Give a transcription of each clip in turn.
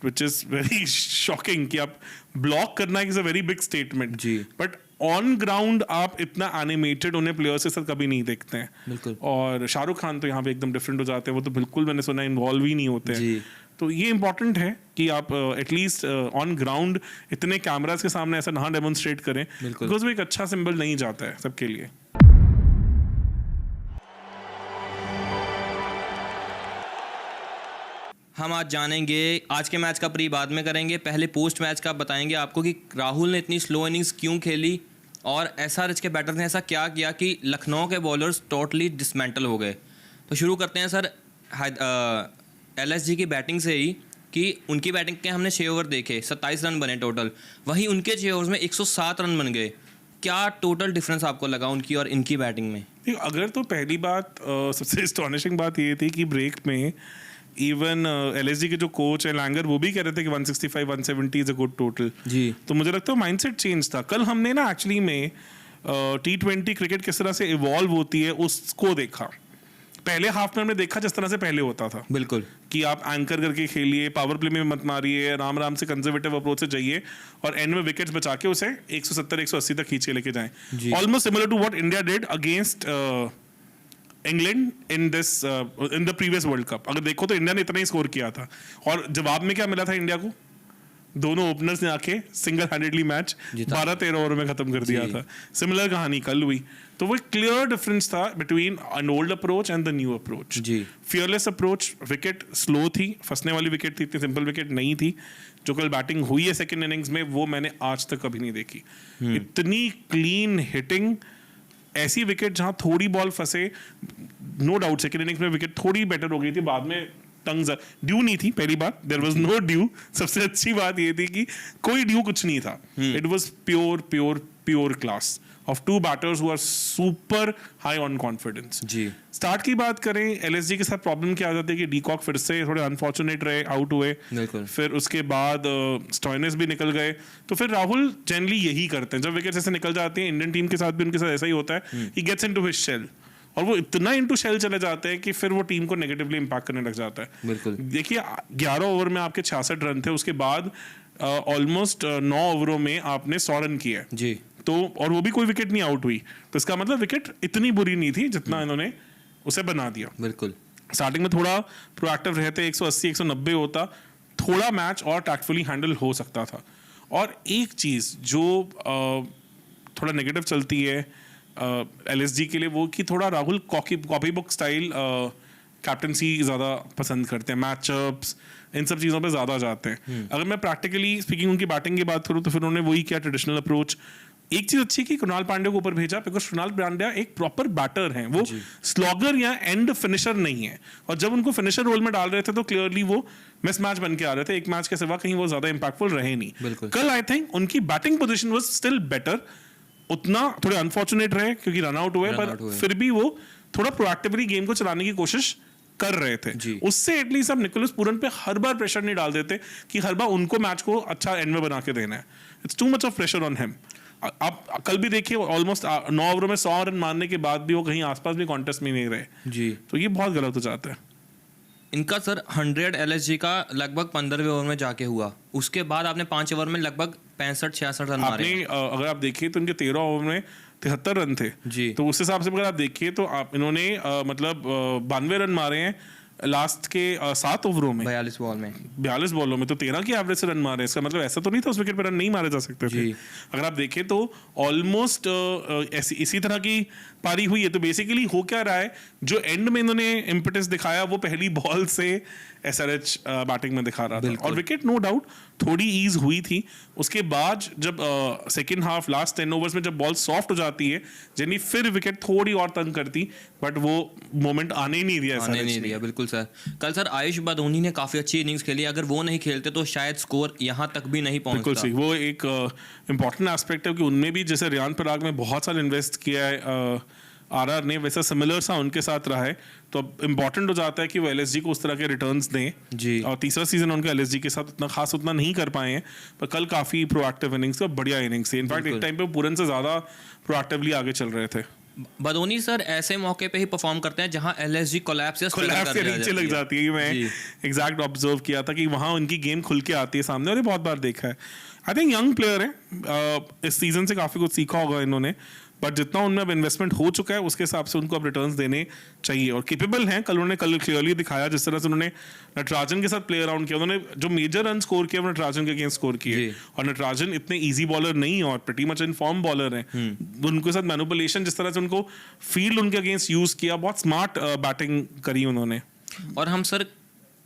Which is very shocking कि आप block करना is a very big statement जी। बट ऑन ग्राउंड आप इतना एनिमेटेड उन्हें प्लेयर्स के साथ कभी नहीं देखते हैं। बिल्कुल। और शाहरुख खान तो यहाँ पे एकदम डिफरेंट हो जाते हैं, वो तो बिल्कुल मैंने सुना इन्वॉल्व ही नहीं होते जी। हैं। तो ये इंपॉर्टेंट है कि आप एटलीस्ट ऑन ग्राउंड इतने कैमरास के सामने ऐसा ना डेमोन्स्ट्रेट करें, बिल्कुल। बिकॉज वो एक अच्छा सिंबल नहीं जाता है सबके लिए। हम आज जानेंगे, आज के मैच का प्री बाद में करेंगे, पहले पोस्ट मैच का बताएंगे आपको कि राहुल ने इतनी स्लो इनिंग्स क्यों खेली और एसआरएच के बैटर्स ने ऐसा क्या किया कि लखनऊ के बॉलर्स टोटली डिसमेंटल हो गए। तो शुरू करते हैं सर एलएसजी की बैटिंग से ही कि उनकी बैटिंग के हमने 6 ओवर देखे, 27 रन बने टोटल, वहीं उनके 6 ओवर्स में 107 रन बन गए। क्या टोटल डिफरेंस आपको लगा उनकी और इनकी बैटिंग में? अगर तो पहली बात सबसे एस्टॉनिशिंग बात ये थी कि ब्रेक में इवन एलएसजी के जो कोच है लैंगर वो भी कह रहे थे कि 165 170 इज अ गुड टोटल जी। तो मुझे लगता है माइंडसेट चेंज था। कल हमने ना एक्चुअली में T20 क्रिकेट किस तरह से इवॉल्व होती है उसको देखा। पहले हाफ में हमने देखा जिस तरह से पहले होता था बिल्कुल कि आप एंकर करके खेलिए, पावर प्ले में मत मारिए, राम राम से कंजर्वेटिव अप्रोच से जाइए और एंड में विकेट्स बचा के उसे 170 180 तक खींच के लेके जाएं। Almost similar to what India did against England in the previous World Cup. अगर देखो तो इंडिया ने इतना ही स्कोर किया था और जवाब में क्या मिला था इंडिया को? दोनों ओपनर्स ने आके सिंगल हैंडेडली मैच 12-13 ओवर में खत्म कर दिया था। सिमिलर कहानी कल हुई। तो वो क्लियर डिफरेंस था between an old approach and the new approach. Fearless approach, wicket slow थी, फंसने वाली विकेट थी, इतनी सिंपल विकेट नहीं थी। जो कल बैटिंग हुई है सेकंड इनिंग्स में वो मैंने आज तक कभी नहीं देखी। इतनी क्लीन हिटिंग, ऐसी विकेट जहां थोड़ी बॉल फंसे, नो डाउट सेकंड इनिंग्स में विकेट थोड़ी बेटर हो गई थी, बाद में ड्यू नहीं थी। पहली बात, देयर वाज नो ड्यू। सबसे अच्छी बात ये थी कि कोई ड्यू कुछ नहीं था। It was pure class of two batters who are super high on confidence. जी। स्टार्ट की बात करें, एलएसजी के साथ प्रॉब्लम क्या आ जाती है कि डीकॉक फिर से थोड़े अनफॉर्चुनेट रहे, आउट हुए। फिर उसके बाद स्टॉइनिस भी निकल गए। तो फिर राहुल जनरली यही करते हैं जब विकेट्स ऐसे निकल जाती हैं। इंडियन टीम के साथ भी उनके साथ ऐसा ही होता है, he gets into his shell और वो इतना इनटू शेल चले जाते हैं कि फिर वो टीम को नेगेटिवली इंपैक्ट करने लग जाता है। बिल्कुल। देखिए 11 ओवर में आपके 66 रन थे, उसके बाद ऑलमोस्ट 9 ओवरों में आपने 100 रन किए जी। तो और वो भी कोई विकेट नहीं आउट हुई। तो इसका मतलब विकेट इतनी बुरी नहीं थी जितना इन्होंने उसे बना दिया। बिल्कुल। स्टार्टिंग में थोड़ा प्रोएक्टिव रहते, 180 190 होता, थोड़ा मैच और टैक्टफुली हैंडल हो सकता था। और एक चीज जो थोड़ा नेगेटिव चलती है एलएसजी के लिए, वो कि थोड़ा Rahul copy book style captaincy ज़्यादा पसंद करते हैं, मैचअप्स इन सब चीज़ों पे ज़्यादा जाते हैं। अगर मैं प्रैक्टिकली स्पीकिंग उनकी बैटिंग की बात करूँ तो फिर उन्होंने वही किया, ट्रेडिशनल अप्रोच। एक चीज़ अच्छी कि कृणाल पांड्या को ऊपर भेजा, बिकॉज कृणाल पांड्या एक प्रॉपर बैटर हैं, वो स्लॉगर या एंड फिनिशर नहीं है। और जब उनको फिनिशर रोल में डाल रहे थे तो क्लियरली वो मिस मैच बन के आ रहे थे। एक मैच के सिवा कहीं वो ज़्यादा इंपैक्टफुल रहे नहीं। कल आई थिंक उनकी batting position was still better. उतना थोड़े अनफॉर्चुनेट रहे क्योंकि रन आउट हुए, पर फिर भी वो थोड़ा प्रोएक्टिवली गेम को चलाने की कोशिश कर रहे थे। उससे एटलीस्ट अब निकोलस पूरन पे हर बार प्रेशर नहीं डाल देते कि हर बार उनको मैच को अच्छा एंड में बना के देना है। It's too much of pressure on him. आप कल भी देखिए ऑलमोस्ट 9 ओवर में 100 रन मारने के बाद भी वो कहीं आसपास भी कॉन्टेस्ट में नहीं रहे जी। तो ये बहुत गलत हो जाता है। इनका सर 100 एलएसजी का लगभग 15वें ओवर में जाके हुआ, उसके बाद आपने 5 ओवर में लगभग 65-66 रन मारे। अगर आप देखिए तो इनके 13 ओवर में 73 रन थे जी। तो उस हिसाब से अगर आप देखिए तो आप इन्होंने मतलब 92 रन मारे हैं लास्ट के 7 ओवरों में, 42 बॉलों में। तो 13 की एवरेज से रन मारे, इसका मतलब ऐसा तो नहीं था उस विकेट पर रन नहीं मारे जा सकते थे। अगर आप देखें तो ऑलमोस्ट इसी तरह की पारी हुई है। तो बेसिकली हो क्या रहा है, जो एंड में इन्होंने इम्पेटस दिखाया वो पहली बॉल से एसआरएच बैटिंग में दिखा रहा था और विकेट नो डाउट थोड़ी ईज हुई थी। उसके बाद जब सेकेंड हाफ लास्ट 10 ओवर्स में जब बॉल सॉफ्ट हो जाती है जनरली फिर विकेट थोड़ी और तंग करती, बट वो मोमेंट आने ही नहीं दिया। बिल्कुल सर। कल सर आयुष बदौनी ने काफी अच्छी इनिंग्स खेली, अगर वो नहीं खेलते तो शायद स्कोर यहाँ तक भी नहीं पहुंचता। बिल्कुल सही, वो एक इम्पॉर्टेंट एस्पेक्ट है कि उनमें भी जैसे रियान पराग में बहुत सारा इन्वेस्ट किया है आरआर ने, वैसा सिमिलर सा उनके साथ रहा है। तो अब इम्पॉर्टेंट हो जाता है कि वो एलएसजी को उस तरह के रिटर्न्स दें जी। और तीसरा सीजन उनका एलएसजी के साथ उतना नहीं कर पाए हैं, पर कल काफी प्रोएक्टिव इनिंग्स, बढ़िया इनिंग्स थी। इनफैक्ट एक टाइम पे पूरन से ज्यादा प्रोएक्टिवली आगे चल रहे थे। बदोनी सर ऐसे मौके पे ही परफॉर्म करते हैं जहां एलएसजी कोलैप्स या struggle कोलैप्स कर से नीचे लग जाती है। ये मैं जी। एग्जैक्ट ऑब्जर्व किया था कि वहां उनकी गेम खुल के आती है सामने, और ये बहुत बार देखा है। आई थिंक यंग प्लेयर है, इस सीजन से काफी कुछ सीखा होगा इन्होंने, बट जितना उनमें अब इन्वेस्टमेंट हो चुका है उसके हिसाब से उनको अब रिटर्न्स देने चाहिए, और केपेबल हैं। कल उन्होंने क्लियरली दिखाया, जिस तरह से उन्होंने नटराजन के साथ प्ले अराउंड किया, उन्होंने जो मेजर रन स्कोर किए वो नटराजन के अगेंस्ट स्कोर किए, जी। और नटराजन इतने इजी बॉलर नहीं है और pretty much in form bowler हैं। उनके साथ मैनिपुलेशन, जिस तरह से उनको फील्ड उनके अगेंस्ट यूज किया, बहुत स्मार्ट बैटिंग करी उन्होंने। और हम सर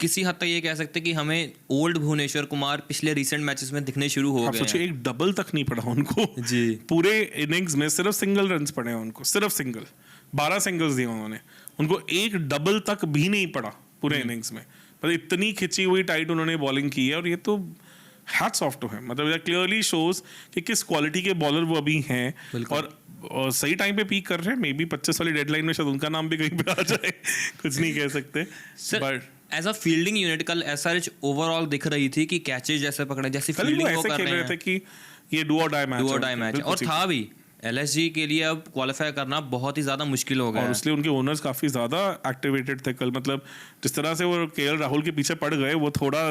किसी हद तक ये कह सकते हैं कि हमें ओल्ड भुवनेश्वर कुमार पिछले रीसेंट मैचेस में दिखने शुरू हो आप गए सोचिए, हैं। एक डबल तक नहीं पड़ा उनको जी। पूरे इनिंग्स में, सिर्फ सिंगल रन्स पड़े हैं उनको, सिर्फ सिंगल, 12 सिंगल्स दिए उन्होंने, उनको एक डबल तक भी नहीं पड़ा पूरे इनिंग्स में। मतलब इतनी खिंची हुई टाइट उन्होंने बॉलिंग की है, और ये तो हैट्स ऑफ टू है। मतलब क्लियरली शोज कि किस क्वालिटी के बॉलर वो अभी हैं, और सही टाइम पे पीक कर रहे हैं। मे बी 25 वाली डेडलाइन में शायद उनका नाम भी कहीं पे आ जाए कुछ नहीं कह सकते। Sir but as a fielding unit कल एसआरएच ओवरऑल दिख रही थी कि कैचेज जैसे पकड़े, जैसी कल वो फील्डिंग वो ऐसे कर खेल रहे रहे थे हैं, कि ये डू और डाई मैच डू और डाई मैच, और था भी एलएसजी के लिए अब क्वालिफाई करना बहुत ही ज्यादा मुश्किल हो गया और है। इसलिए उनके ओनर्स काफी ज्यादा एक्टिवेटेड थे कल। मतलब जिस तरह से वो केएल राहुल के पीछे पड़ गए, वो थोड़ा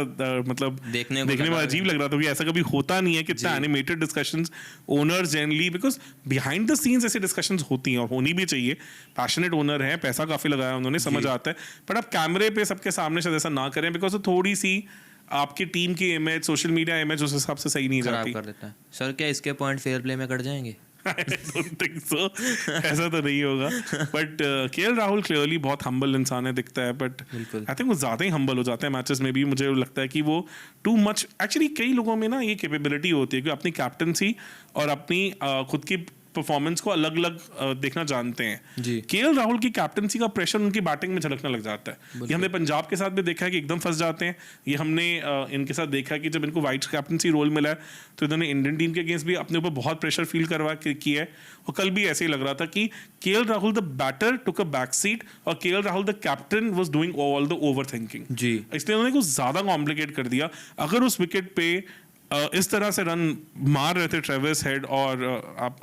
मतलब देखने में लगा अजीब लग रहा था कि ऐसा कभी होता नहीं है कि इतना animated discussions owners generally, because behind the scenes ऐसी डिस्कशंस होती हैं और होनी भी चाहिए। पैशनेट ओनर हैं, पैसा काफी लगाया उन्होंने, समझ आता है, बट आप कैमरे पे सबके सामने शायद ऐसा ना करें, बिकॉज थोड़ी सी आपकी टीम की इमेज, सोशल मीडिया इमेज उस हिसाब से सही नहीं खराब जाती। कर देता है। सर क्या इसके पॉइंट फेयर प्ले में कट जाएंगे? I don't think so. ऐसा तो नहीं होगा, बट केएल राहुल क्लियरली बहुत हम्बल इंसान है, दिखता है, बट बिल्कुल। आई थिंक वो ज्यादा ही हम्बल हो जाते हैं मैचेस में भी। मुझे लगता है कि वो टू मच, एक्चुअली कई लोगों में ना ये कैपेबिलिटी होती है कि अपनी कैप्टनसी और अपनी खुद की परफॉर्मेंस को अलग अलग देखना जानते हैं। जी। केएल राहुल की कैप्टनसी का प्रेशर उनकी बैटिंग में झलकने लग जाता है। ये हमने पंजाब के साथ भी देखा है कि एकदम फंस जाते हैं। ये हमने इनके साथ देखा है कि जब इनको वाइस कैप्टनसी रोल मिला है तो इन्होंने इंडियन टीम के अगेंस्ट भी अपने ऊपर बहुत प्रेशर फील करवा किया है। और कल भी ऐसे ही लग रहा था कि KL Rahul the batter took a back seat और KL Rahul the captain was doing all the overthinking. जी। इसलिए उन्होंने कुछ ज्यादा कॉम्प्लिकेट कर दिया। अगर उस विकेट पे इस तरह से रन मार रहे थे ट्रेविस हेड और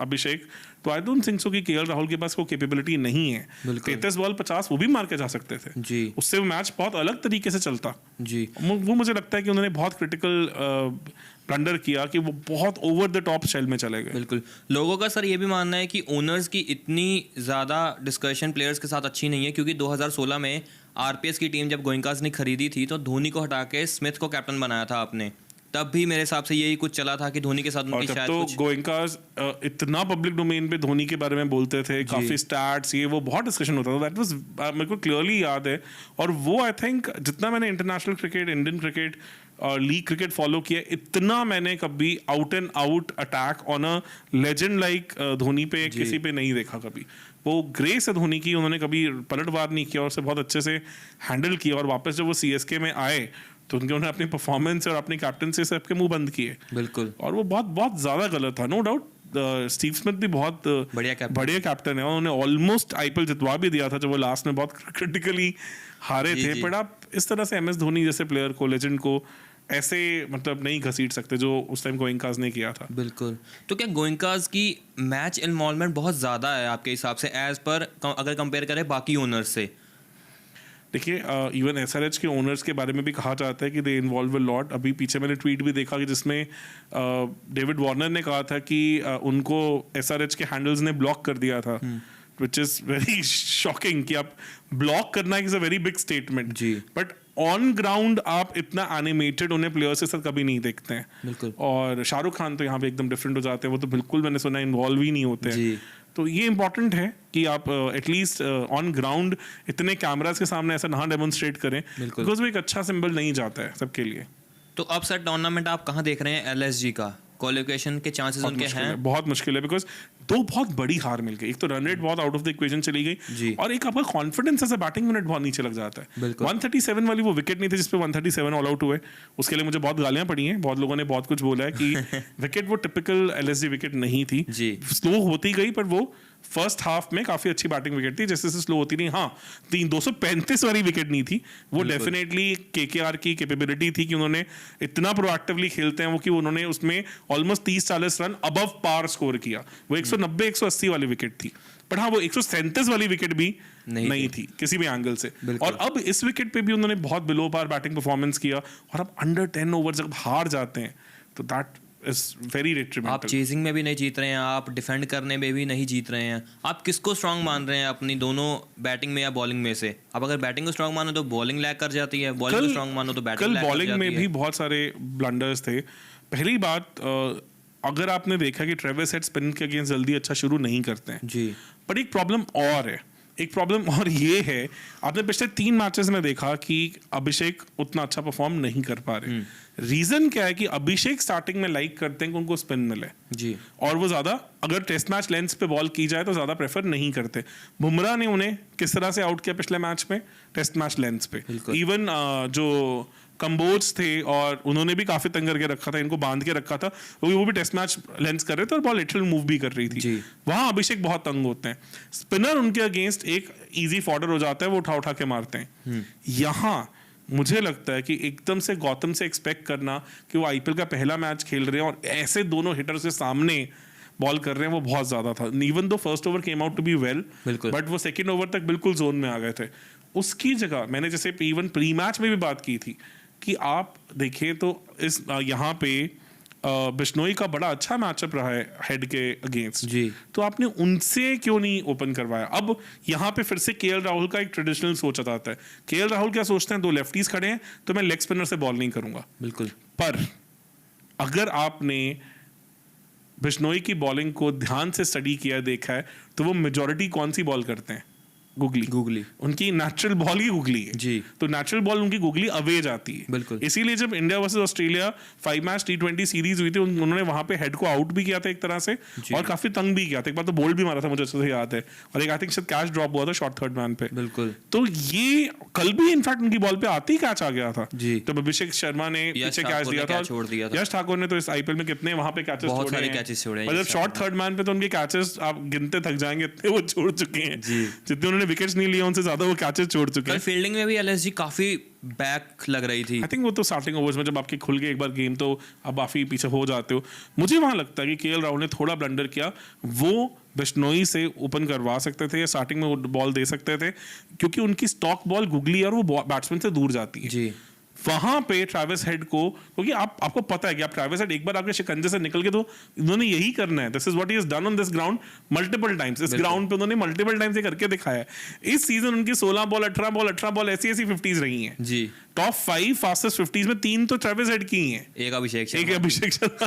अभिषेक, तो आई डोंट थिंक सो कि केएल राहुल के पास कोई कैपेबिलिटी नहीं है। 33 बॉल 50 वो भी मार के जा सकते थे जी। उससे मैच बहुत अलग तरीके से चलता। जी। वो मुझे लगता है कि उन्होंने बहुत क्रिटिकल ब्लंडर किया कि वो बहुत ओवर द टॉप शेल में चले गए। बिल्कुल। लोगों का सर ये भी मानना है कि ओनर्स की इतनी ज़्यादा डिस्कशन प्लेयर्स के साथ अच्छी नहीं है, क्योंकि 2016 में आरपीएस की टीम जब गोइंकास ने खरीदी थी तो धोनी को हटा के स्मिथ को कैप्टन बनाया था आपने। तब भी मेरे हिसाब से यही कुछ चला था कि धोनी के साथ और उनकी जब शायद तो कुछ गोइंकास इतना पब्लिक डोमेन पे धोनी के बारे में बोलते थे, काफी स्टैट्स, ये वो बहुत डिस्कशन होता था। दैट वाज मेरे को क्लियरली याद है। और वो आई थिंक जितना मैंने इंटरनेशनल क्रिकेट, इंडियन क्रिकेट और लीग क्रिकेट फॉलो किया, इतना मैंने कभी out and out attack on a legend like Dhoni पे किसी पे नहीं देखा कभी। वो ग्रेस है धोनी की, उन्होंने कभी पलटवार नहीं किया और उसे बहुत अच्छे से हैंडल किया। और वापस जब वो सीएसके में आए तो उन्होंने अपनी परफॉर्मेंस और अपनी कैप्टनसी से सबके मुंह बंद किए। बिल्कुल। और वो बहुत बहुत ज्यादा गलत था, नो डाउट। स्टीव स्मिथ भी बहुत बढ़िया कैप्टन है, उन्होंने ऑलमोस्ट आईपीएल जितवा भी दिया था जब वो लास्ट में बहुत क्रिटिकली हारे थे। बट आप इस तरह से एमएस धोनी जैसे प्लेयर को, लेजेंड को ऐसे मतलब नहीं घसीट सकते जो उस टाइम गोइंकास ने किया था। बिल्कुल। तो क्या गोइंकास की मैच इन्वॉल्वमेंट बहुत ज़्यादा है आपके हिसाब से, एज पर अगर कंपेयर करें बाकी ओनर्स से? देखिए, इवन एसआरएच के ओनर्स के बारे में भी कहा जाता है कि दे इन्वॉल्व अ लॉट। अभी पीछे मैंने ट्वीट भी देखा कि जिसमें डेविड वार्नर ने कहा था कि उनको एसआरएच के हैंडल्स ने ब्लॉक कर दिया था, विच इज वेरी शॉकिंग कि आप ब्लॉक करना is a very big statement. जी। बट ऑन ग्राउंड आप इतना एनिमेटेड उन्हें प्लेयर्स के साथ कभी नहीं देखते हैं। बिल्कुल। और शाहरुख खान तो यहाँ पे एकदम डिफरेंट हो जाते हैं, वो तो बिल्कुल मैंने सुना इन्वॉल्व ही नहीं होते हैं। तो ये इंपॉर्टेंट है कि आप एटलीस्ट ऑन ग्राउंड इतने कैमरास के सामने ऐसा ना डेमोन्स्ट्रेट करें, बिकॉज वो एक अच्छा सिंबल नहीं जाता है सबके लिए। तो अब सर टूर्नामेंट आप कहाँ देख रहे हैं एलएसजी का? क्वालिफिकेशन के चांसेस उनके हैं? बहुत मुश्किल है, बिकॉज दो बहुत बड़ी हार मिल गई। एक तो रन रेट बहुत आउट ऑफ द इक्वेशन चली गई, और एक आपका confidence as a batting unit बहुत नीचे लग जाता है। 137 वाली वो विकेट नहीं थी जिसपे 137 ऑल आउट हुए, उसके लिए मुझे बहुत गालियां पड़ी हैं, बहुत लोगों ने बहुत कुछ बोला है कि विकेट वो टिपिकल एलएसजी विकेट नहीं थी, स्लो होती गई पर वो फर्स्ट हाफ में काफी अच्छी बैटिंग विकेट थी, जैसे जैसे स्लो होती रही। हाँ, 235 वाली विकेट नहीं थी वो, डेफिनेटली केकेआर की कैपेबिलिटी थी कि उन्होंने इतना प्रोएक्टिवली खेलते हैं वो कि उन्होंने उसमें almost 30-40 run above par score किया। वो 190-180 वाली विकेट थी, बट हाँ वो 137 वाली विकेट भी नहीं थी किसी भी एंगल से। और अब इस विकेट पे भी उन्होंने बहुत बिलो पार बैटिंग परफॉर्मेंस किया, और अब अंडर 10 ओवर जब हार जाते हैं तो दैट इज वेरी डिट्रीमेंटल। आप चेजिंग में भी नहीं जीत रहे हैं, आप डिफेंड करने में भी नहीं जीत रहे हैं। आप किसको स्ट्रांग मान रहे हैं अपनी दोनों बैटिंग में या बॉलिंग में से? अब अगर बैटिंग को स्ट्रांग मानो तो बॉलिंग लैग कर जाती है, बॉलिंग को स्ट्रांग मानो तो बैटिंग लैग कर जाती है। बॉलिंग में भी बहुत सारे ब्लंडर्स थे। पहली बात, अगर आपने देखा कि ट्रेविस हेड स्पिन के अगेंस्ट जल्दी अच्छा शुरू नहीं करते हैं जी, पर एक प्रॉब्लम और है। एक प्रॉब्लम और ये है, आपने पिछले 3 मैचेस में देखा कि अभिषेक उतना अच्छा परफॉर्म नहीं कर पा रहे। रीजन क्या है कि अभिषेक स्टार्टिंग में लाइक करते हैं कि उनको स्पिन मिले जी, और वो ज्यादा अगर टेस्ट मैच लेंथ पे बॉल की जाए तो ज्यादा प्रेफर नहीं करते। बुमराह ने उन्हें किस तरह से आउट किया पिछले मैच में, टेस्ट मैच लेंथ पे। इवन जो कंबोज थे और उन्होंने भी काफी तंग करके रखा था, इनको बांध के रखा था, वो भी टेस्ट मैच लेंस कर रहे थे और बॉल लिटरल मूव भी कर रही थी। वहां अभिषेक बहुत तंग होते हैं। स्पिनर उनके अगेंस्ट एक इजी फॉर्डर हो जाता है, वो उठा उठा के मारते हैं। यहाँ मुझे लगता है कि एकदम से गौतम से एक्सपेक्ट करना कि वो आईपीएल का पहला मैच खेल रहे हैं और ऐसे दोनों हिटर्स के सामने बॉल कर रहे हैं, वो बहुत ज्यादा था। Even though first over came out to be well, but वो सेकंड ओवर तक बिल्कुल जोन में आ गए थे। उसकी जगह मैंने जैसे इवन प्री मैच में भी बात की थी कि आप देखें तो इस यहाँ पे बिश्नोई का बड़ा अच्छा मैचअप रहा है हेड के अगेंस्ट जी, तो आपने उनसे क्यों नहीं ओपन करवाया? अब यहाँ पे फिर से केएल राहुल का एक ट्रेडिशनल सोच आता है। केएल राहुल क्या सोचते हैं, 2 लेफ्टीज खड़े हैं तो मैं लेग स्पिनर से बॉल नहीं करूंगा। बिल्कुल। पर अगर आपने बिश्नोई की बॉलिंग को ध्यान से स्टडी किया, देखा है, तो वो मेजोरिटी कौन सी बॉल करते हैं? गुगली। उनकी नेचुरल बॉल ही गुगली है जी, तो नेचुरल बॉल उनकी गुगली अवे जाती है। बिल्कुल। इसीलिए जब India versus Australia 5 match T20 series हुई थी, उन्होंने वहां पे हेड को आउट भी किया था एक तरह से, और काफी तंग भी किया था। एक बार तो बोल्ड भी मारा था, मुझे अच्छे से याद है, और एक आई थिंक शायद कैच ड्रॉप हुआ था शॉर्ट थर्ड मैन पे। बिल्कुल। तो ये कल भी इनफैक्ट उनकी बॉल पे आते ही कैच आ गया था जी, तब अभिषेक शर्मा ने पीछे कैच दिया था। यश ठाकुर ने तो इस आईपीएल में कितने वहां पे कैचेस छोड़े हैं, मतलब शॉर्ट थर्ड मैन पे तो उनके कैचेस आप गिनते थक जाएंगे, इतने वो छोड़ चुके हैं। जितने उन्होंने विकेट्स नहीं लिए उनसे ज्यादा वो कैचेस छोड़ चुके हैं। फील्डिंग में भी एलएसजी काफी बैक लग रही थी। आई थिंक वो तो स्टार्टिंग ओवर्स में जब आपके खुल गए एक बार गेम तो अब काफी पीछे हो जाते हो। मुझे वहां लगता है कि केएल राहुल ने थोड़ा ब्लंडर किया, वो बिश्नोई से ओपन करवा सकते थे या स्टार्टिंग में वो बॉल दे सकते थे, क्योंकि उनकी स्टॉक बॉल गुगली और वो बैट्समैन से दूर जाती है जी। वहां पे ट्रेविस हेड को, क्योंकि आपको पता है कि आप ट्रेविस हेड एक बार आपके शिकंजे से निकल के तो उन्होंने यही करना है। This is what he has done on this ground multiple times. इस ग्राउंड पे उन्होंने मल्टीपल टाइम्स ये करके दिखाया है। इस सीजन उनकी 16 बॉल 18 बॉल ऐसी 50s रही हैं जी। टॉप 5 फास्टेस्ट 50s में 3 तो ट्रेविस हेड की ही हैं, एक अभिषेक शर्मा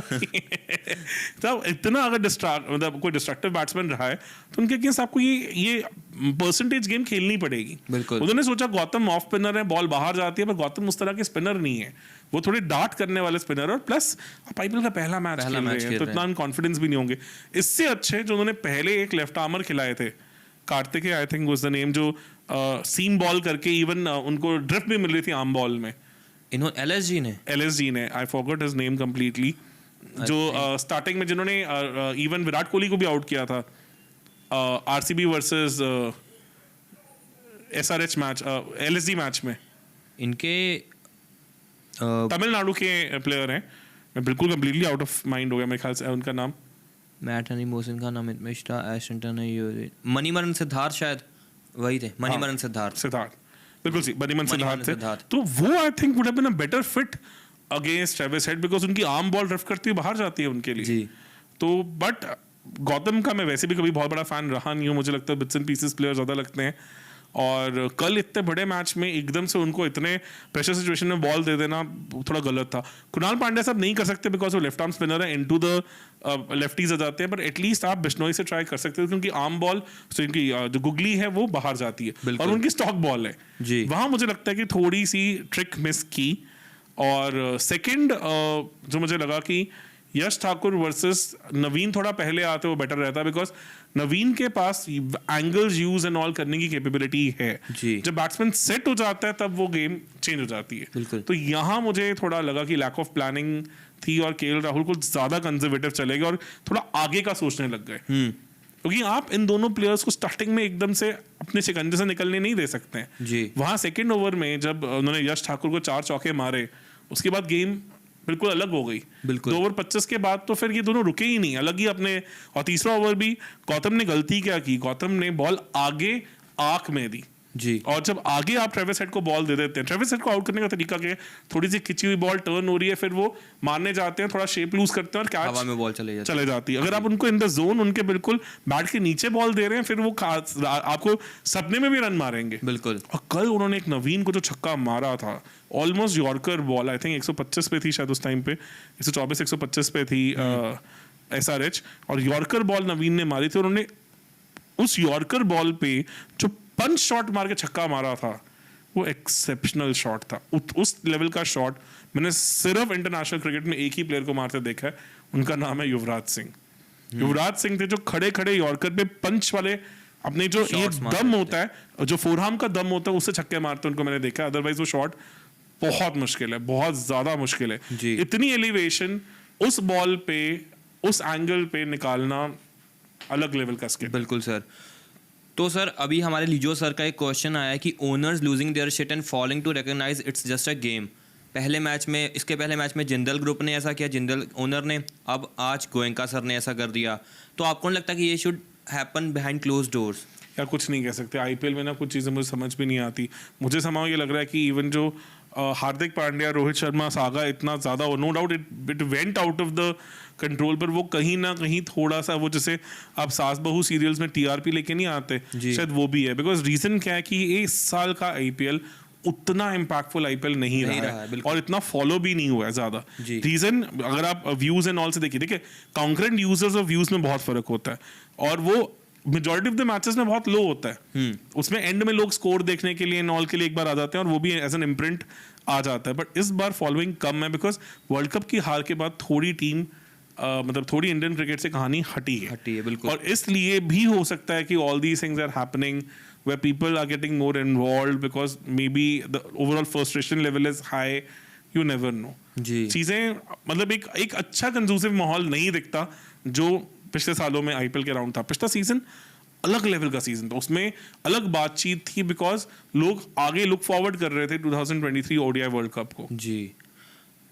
तो इतना अगर मतलब कोई डिस्ट्रक्टिव बैट्समैन रहा है तो उनके अगेंस्ट आपको ये परसेंटेज गेम खेलनी पड़ेगी। बिल्कुल। उन्होंने सोचा गौतम ऑफ स्पिनर है, बॉल बाहर जाती है, पर गौतम उस तरह के स्पिनर नहीं है, वो थोड़े डार्ट करने वाले स्पिनर, और प्लस आईपीएल का पहला मैच खेल रहे हैं तो इतना कॉन्फिडेंस भी नहीं होंगे। इससे अच्छे जो उन्होंने पहले एक लेफ्ट आर्मर खिलाए थे, Kartik I think was the name, जो सीम बॉल करके इवन उनको ड्रिफ्ट भी मिल रही थी आर्म बॉल में। एलएसजी ने I forgot his name completely, जो स्टार्टिंग में जिन्होंने इवन विराट कोहली को भी आउट किया था RCB versus SRH match, LSG match में। इनके तमिलनाडु के प्लेयर हैं, मैं बिल्कुल कंप्लीटली आउट ऑफ माइंड हो गया मेरे ख्याल से उनका नाम। मैट हनी मोहसिन खान, अमित मिश्रा, एशंटन, मणिमरन सिद्धार्थ, शायद वही थे। मणिमरन सिद्धार्थ बिल्कुल सी मणिमरन सिद्धार्थ थे। तो वो I think would have been a better fit against Travis Head, because उनकी आर्म बॉल ड्रिफ्ट करती हुई बाहर जाती है उनके लिए जी। तो बट गौतम का मैं वैसे भी कभी बहुत बड़ा फैन रहा नहीं हूँ, मुझे लगता है बिट्स एंड पीसेस प्लेयर ज्यादा लगते हैं, और कल इतने बड़े मैच में एकदम से उनको इतने प्रेशर सिचुएशन में बॉल दे देना थोड़ा गलत था। कुणाल पांड्या साहब नहीं कर सकते बिकॉज वो लेफ्ट आर्म स्पिनर है, इनटू द लेफ्टीज आ जाते हैं, पर एटलीस्ट आप बिश्नोई से ट्राई कर सकते हो, क्योंकि आर्म बॉल इनकी जो गुगली है वो बाहर जाती है और उनकी स्टॉक बॉल है जी। वहां मुझे लगता है कि थोड़ी सी ट्रिक मिस की। और सेकंड जो मुझे लगा कि यश ठाकुर वर्सेस नवीन थोड़ा पहले आते वो बेटर रहता, बिकॉज नवीन के पास एंगल्स यूज एंड ऑल करने की कैपेबिलिटी है। जब बैट्समैन सेट हो जाता है तब वो गेम चेंज हो जाती है। तो यहाँ मुझे थोड़ा लगा कि लैक ऑफ प्लानिंग थी और केएल राहुल को ज्यादा कंजर्वेटिव चले गए और थोड़ा आगे का सोचने लग गए। क्योंकि आप इन दोनों प्लेयर्स को स्टार्टिंग में एकदम से अपने शिकंजे से निकलने नहीं दे सकते हैं। जी वहाँ सेकेंड ओवर में जब उन्होंने यश ठाकुर को 4 चौके मारे, उसके बाद गेम बिल्कुल अलग हो गई। बिल्कुल। 2 ओवर 25 के बाद तो फिर ये दोनों रुके ही नहीं, अलग ही अपने। और तीसरा ओवर भी गौतम ने गलती क्या की, गौतम ने बॉल आगे आंख में दी। जी और जब आगे आप ट्रेविस हेड को बॉल दे देते हैं, ट्रेविस हेड को आउट करने का तरीका क्या है, थोड़ी सी खिंची हुई बॉल टर्न हो रही है, फिर वो मारने जाते हैं, थोड़ा शेप लूज करते हैं और हवा कैच में बॉल चले जाती है। अगर आप उनको इन द जोन उनके बिल्कुल बैट के नीचे बॉल दे रहे हैं, फिर वो आपको सपने में भी रन मारेंगे। बिल्कुल। और कल उन्होंने एक नवीन को जो छक्का मारा था, almost yorker ball, I think 125 पे थी शायद उस टाइम पे, 124 125 पे थी SRH, और यॉर्कर बॉल नवीन ने मारी थी। उन्होंने उस यॉर्कर बॉल पे जो पंच शॉट मार के छक्का मारा था, वो एक्सेप्शनल शॉट था। उस लेवल का शॉट मैंने सिर्फ इंटरनेशनल क्रिकेट में एक ही प्लेयर को मारते देखा है, उनका नाम है युवराज सिंह। युवराज सिंह थे जो खड़े खड़े यॉर्कर पे पंच वाले अपने जो ये दम होता है, जो फोरआर्म का दम होता है, उससे छक्के मारते उनको मैंने देखा। अदरवाइज वो शॉट बहुत मुश्किल है, बहुत ज्यादा मुश्किल है। जी। इतनी एलिवेशन उस बॉल पे, उस एंगल पे निकालना अलग लेवल का स्किल। बिल्कुल सर। तो सर अभी हमारे लिजो सर का एक क्वेश्चन आया है कि owners losing their shit and failing to recognise it's just a game. पहले मैच में, इसके पहले मैच में जिंदल ग्रुप ने ऐसा किया, जिंदल ओनर ने, अब आज गोयनका सर ने ऐसा कर दिया। तो आपको नहीं लगता कि ये should happen behind close doors? यार कुछ नहीं कह सकते, आईपीएल में ना कुछ चीज़ें मुझे समझ भी नहीं आती। मुझे समाओ ये लग रहा है कि इवन जो हार्दिक पांड्या, रोहित शर्मा सागा इतना ज़्यादा, no doubt it went out of the control, पर वो कहीं ना कहीं थोड़ा सा, वो जैसे आप सास बहू सीरियल्स में टीआरपी लेके नहीं आते, शायद वो भी है। बिकॉज रीज़न क्या है कि ये इस साल का आईपीएल उतना इम्पैक्टफुल आईपीएल नहीं रहा है और इतना फॉलो भी नहीं हुआ है ज़्यादा। रीज़न अगर आप व्यूज एंड ऑल से देखिए कॉन्करेंट यूजर्स और व्यूज में बहुत फर्क होता है, और वो मेजॉरिटी ऑफ द मैचेस में बहुत लो होता है। उसमें एंड में लोग स्कोर देखने के लिए, नॉल के लिए एक बार आ जाते हैं, और वो भी एज एन इम्प्रिंट आ जाता है। बट इस बार फॉलोइंग कम है, बिकॉज वर्ल्ड कप की हार के बाद थोड़ी टीम मतलब थोड़ी इंडियन क्रिकेट से कहानी हटी है बिल्कुल। और इसलिए भी हो सकता है कि all these things are happening where people are getting more involved because maybe the overall frustration level is high, you never know। जी चीज़ें मतलब एक अच्छा कंजूसिव माहौल नहीं दिखता जो पिछले सालों में आईपीएल के राउंड था। पिछला सीजन अलग लेवल का सीजन था, उसमें अलग बातचीत थी, बिकॉज लोग आगे लुक फॉरवर्ड कर रहे थे 2023 ओडीआई वर्ल्ड कप को। जी।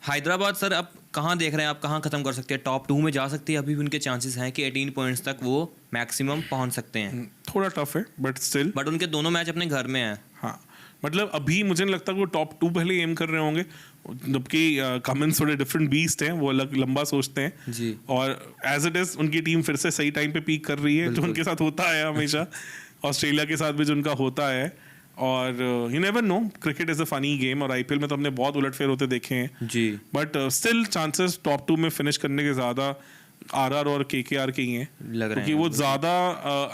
हैदराबाद सर अब कहाँ देख रहे हैं आप, कहाँ खत्म कर सकते हैं? टॉप 2 में जा सकती है? अभी भी उनके चांसेस हैं कि 18 पॉइंट्स तक वो मैक्सिमम पहुंच सकते हैं। थोड़ा टफ है बट स्टिल, बट उनके दोनों मैच अपने घर में हैं। हाँ मतलब अभी मुझे नहीं लगता कि वो टॉप 2 पहले एम कर रहे होंगे, जबकि कमेंस थोड़े डिफरेंट बीस्ट हैं, वो अलग लंबा सोचते हैं जी। और एज इट इज उनकी टीम फिर से सही टाइम पे पीक कर रही है, जो उनके साथ होता है हमेशा। ऑस्ट्रेलिया के साथ भी जो उनका होता है, और you never know, cricket is a funny game, और आईपीएल में तो हमने बहुत उलटफेर होते देखे हैं जी। बट स्टिल चांसेस टॉप 2 में फिनिश करने के ज़्यादा आरआर और केकेआर के ही हैं, लग रहे क्योंकि वो ज़्यादा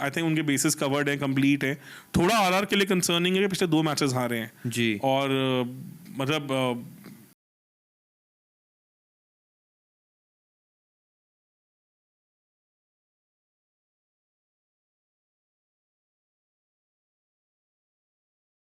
आई थिंक उनके बेसिस कवर्ड है, कंप्लीट है। थोड़ा आरआर के लिए कंसर्निंग है कि पिछले 2 मैचेस हारे हैं जी। और मतलब